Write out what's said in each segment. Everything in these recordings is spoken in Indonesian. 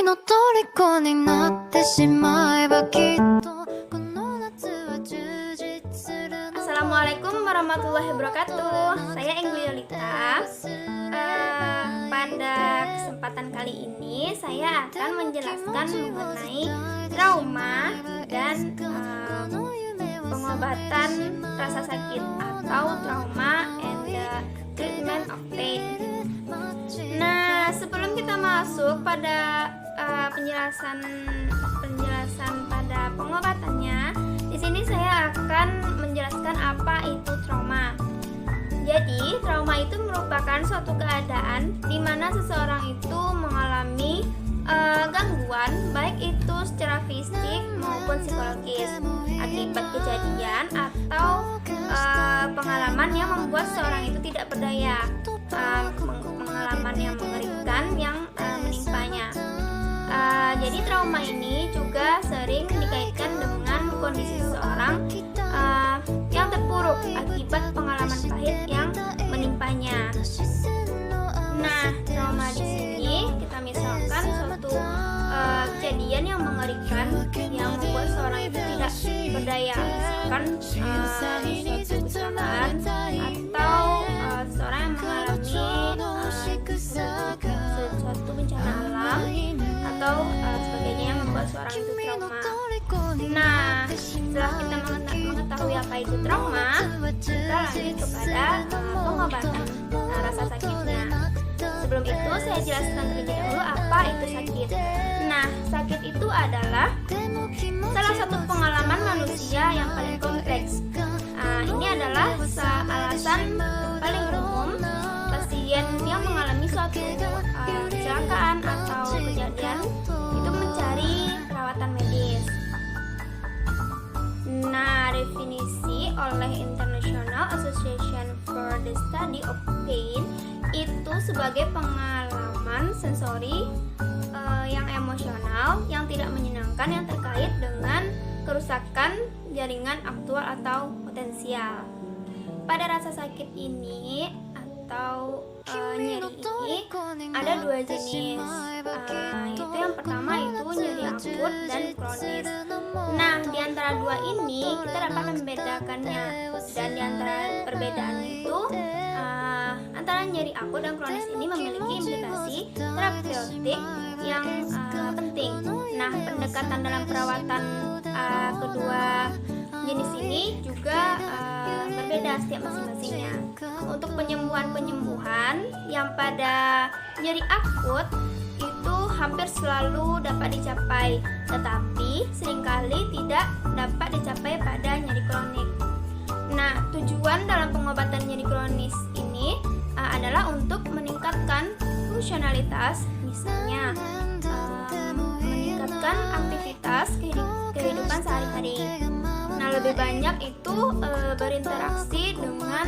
の虜になってしまえばきっとこの夏は充実するの Assalamualaikum warahmatullahi wabarakatuh. Saya Engliolita. Pada kesempatan kali ini saya akan menjelaskan mengenai trauma dan pengobatan rasa sakit atau trauma and the treatment of pain. Nah, sebelum kita masuk pada penjelasan pada pengobatannya, di sini saya akan menjelaskan apa itu trauma. Jadi, trauma itu merupakan suatu keadaan di mana seseorang itu mengalami gangguan, baik itu secara fisik maupun psikologis, akibat kejadian atau pengalaman yang membuat seseorang itu tidak berdaya, pengalaman yang mengerikan yang menimpanya. Jadi trauma ini juga sering dikaitkan dengan kondisi seseorang yang terpuruk akibat pengalaman pahit yang menimpanya. Nah, trauma di sini kita misalkan suatu kejadian yang mengerikan yang membuat seorang itu tidak berdaya, misalkan suatu kecelakaan atau seseorang yang mengalami suatu bencana alam atau sebagainya yang membuat seorang itu trauma. Nah, setelah kita mengetahui apa itu trauma, kita lanjut kepada pengobatan rasa sakitnya. Sebelum itu saya jelaskan terlebih dahulu apa itu sakit. Nah, sakit itu adalah salah satu pengalaman manusia yang paling kompleks. Ini adalah alasan paling umum pasien yang mengalami suatu kecelakaan atau kejadian itu mencari perawatan medis. Nah, definisi oleh International Association for the Study of Pain itu sebagai pengalaman sensori yang emosional yang tidak menyenangkan yang terkait dengan kerusakan jaringan aktual atau potensial. Pada rasa sakit ini atau nyeri ini ada dua jenis. Itu yang pertama itu nyeri akut dan kronis. Nah, di antara dua ini kita dapat membedakannya, dan di antara perbedaan itu antara nyeri akut dan kronis ini memiliki implikasi terapeutik yang penting. Nah, pendekatan dalam perawatan kedua jenis ini juga berbeda setiap masing-masingnya. Untuk penyembuhan yang pada nyeri akut itu hampir selalu dapat dicapai, tetapi seringkali tidak dapat dicapai pada nyeri kronik. Nah, tujuan dalam pengobatan nyeri kronis ini adalah untuk meningkatkan fungsionalitas, misalnya meningkatkan aktivitas kehidupan sehari-hari. Nah, lebih banyak itu berinteraksi dengan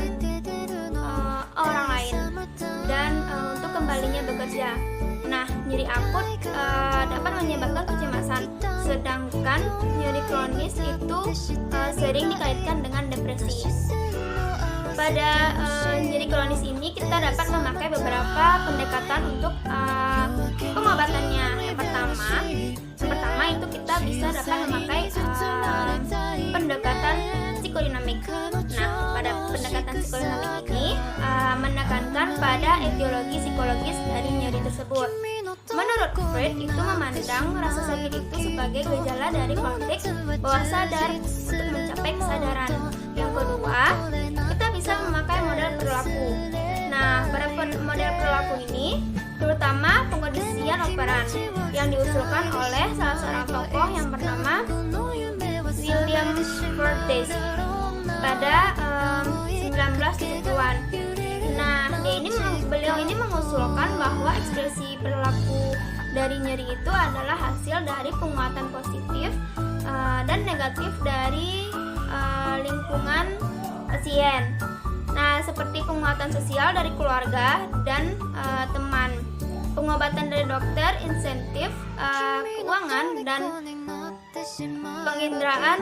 orang lain dan untuk kembalinya bekerja. Nah, nyeri akut dapat menyebabkan kecemasan, sedangkan nyeri kronis itu sering dikaitkan dengan depresi. Pada nyeri kronis ini kita dapat memakai beberapa pendekatan untuk pengobatannya. Yang pertama itu kita bisa dapat memakai pendekatan psikodinamik. Nah, pada pendekatan psikodinamik ini menekankan pada etiologi psikologis dari nyeri tersebut. Menurut Freud itu memandang rasa sakit itu sebagai gejala dari konteks bawah sadar untuk mencapai kesadaran. Yang kedua, kita bisa memakai model perilaku. Nah, pada model perilaku ini terutama pengkondisian operan yang diusulkan oleh salah seorang tokoh yang bernama William Fordyce pada 1970-an. Nah, beliau ini mengusulkan bahwa ekspresi perilaku dari nyeri itu adalah hasil dari penguatan positif dan negatif dari lingkungan pasien. Nah, seperti penguatan sosial dari keluarga dan teman, pengobatan dari dokter, insentif keuangan dan penginderaan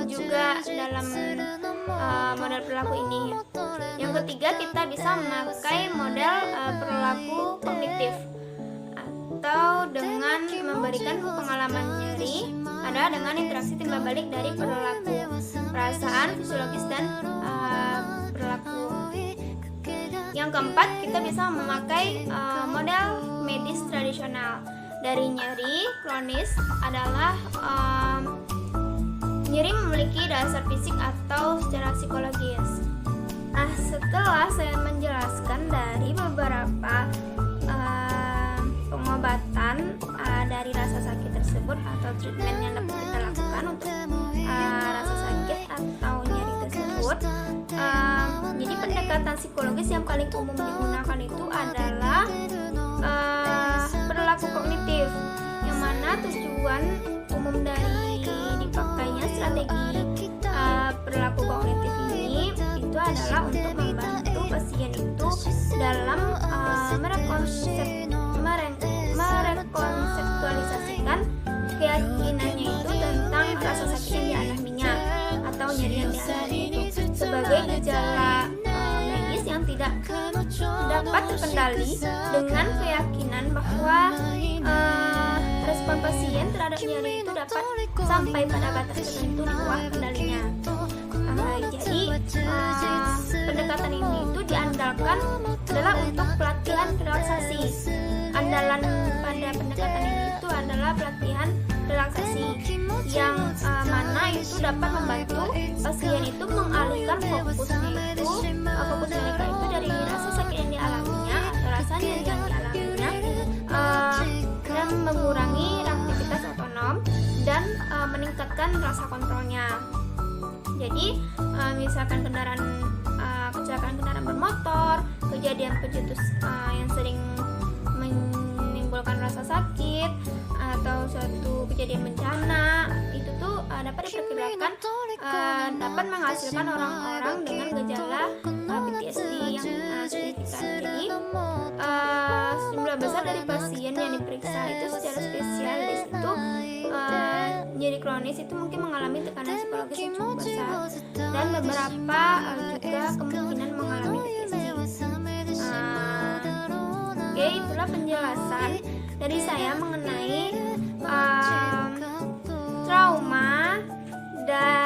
juga dalam model perilaku ini. Yang ketiga, kita bisa memakai model perilaku kognitif atau memberikan pengalaman nyeri adalah dengan interaksi timbal balik dari perilaku, perasaan, fisiologis, dan perilaku. Yang keempat, kita bisa memakai model medis tradisional. Dari nyeri kronis adalah nyeri memiliki dasar fisik atau secara psikologis. Nah, setelah saya menjelaskan dari beberapa pengobatan dari rasa sakit tersebut atau treatment yang dapat kita lakukan untuk rasa sakit atau nyeri tersebut, jadi pendekatan psikologis yang paling umum digunakan itu adalah perilaku kognitif, yang mana tujuan umum dari dipakainya strategi perilaku kognitif ini itu adalah untuk membantu pasien itu dalam merekonseptualisasikan keyakinannya itu tentang rasa sakit yang dialaminya atau nyeri yang dialami itu sebagai gejala medis yang tidak dapat terkendali, dengan keyakinan bahwa respon pasien terhadap nyeri itu dapat sampai pada batas tertentu di bawah kendalinya. Jadi pendekatan ini itu diandalkan adalah untuk pelatihan relaksasi. Andalan pada pendekatan ini itu adalah pelatihan relaksasi yang mana itu dapat membantu pasien itu mengalihkan fokus mereka itu dari rasa sakit yang dialaminya atau rasa nyeri yang dialaminya, dan mengurangi aktivitas otonom dan meningkatkan rasa kontrolnya. Jadi misalkan kecelakaan kendaraan bermotor, kejadian pencetus yang sering menimbulkan rasa sakit atau suatu kejadian bencana itu tuh dapat diperkirakan dapat menghasilkan orang-orang dengan gejala PTSD yang signifikan. Jadi jumlah besar dari pasien yang diperiksa itu secara spesialis itu nyeri kronis itu mungkin mengalami tekanan psikologis yang cukup besar, dan beberapa juga kemungkinan mengalami PTSD. Oke, itulah penjelasan dari saya mengenai trauma dan